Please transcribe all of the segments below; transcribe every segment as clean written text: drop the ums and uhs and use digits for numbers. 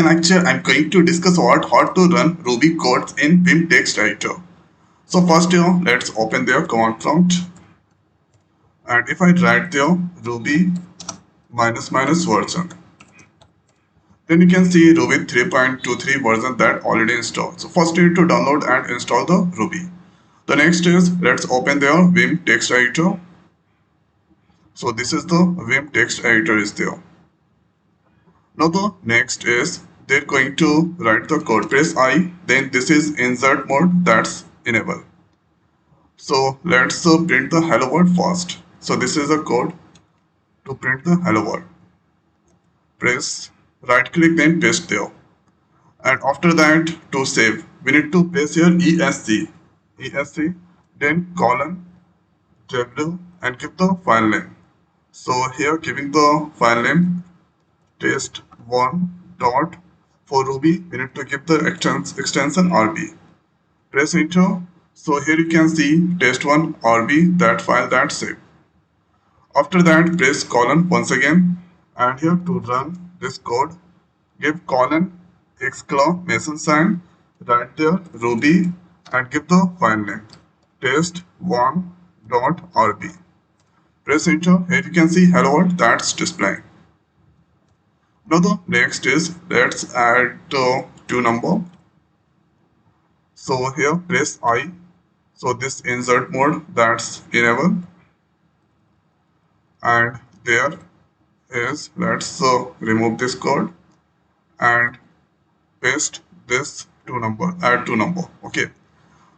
lecture, I'm going to discuss about how to run Ruby codes in Vim text editor. So first here, let's open their command prompt. And if I write there Ruby minus minus version, then you can see Ruby 3.23 version that already installed. So first you need to download and install the Ruby. The next is let's open their Vim text editor. So this is the Vim text editor is there. Now the next is they're going to write the code. Press I, then this is insert mode, that's enable. So let's print the hello world first. So this is the code to print the hello world. Press right click then paste there. And after that to save, we need to paste here ESC, then colon w and give the file name. So here giving the file name test1 dot for Ruby, we need to give the extension RB. Press enter. So here you can see test1 RB, that file that's saved. After that press colon once again, and here to run this code give colon exclamation sign, write there Ruby and give the file name test1 dot RB. Press enter. Here you can see hello world that's displaying. Now the next is let's add two number. So here press I. So this insert mode that's enable. And there is let's remove this code and paste this add two number. Okay.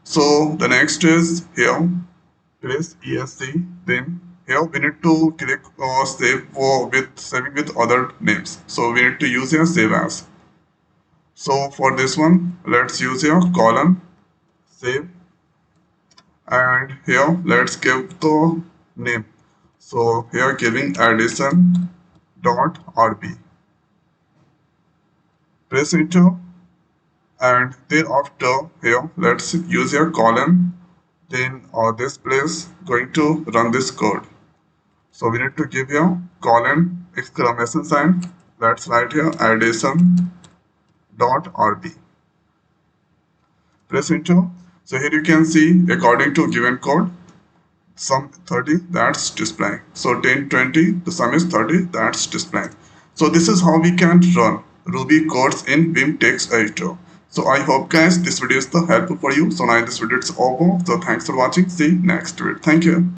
So the next is here press ESC, then here we need to click save with saving with other names. So we need to use here save as. So for this one, let's use here colon save, and here let's give the name. So here giving addition dot RB. Press enter, and thereafter here let's use here colon, then this place going to run this code. So we need to give here colon exclamation sign, that's right here addition dot RB. Press enter. So here you can see according to given code sum 30 that's displaying. So 10 20 the sum is 30 that's displaying. So this is how we can run Ruby codes in Vim text editor. So I hope guys this video is helpful for you. So now this video is over. So thanks for watching. See you next video. Thank you.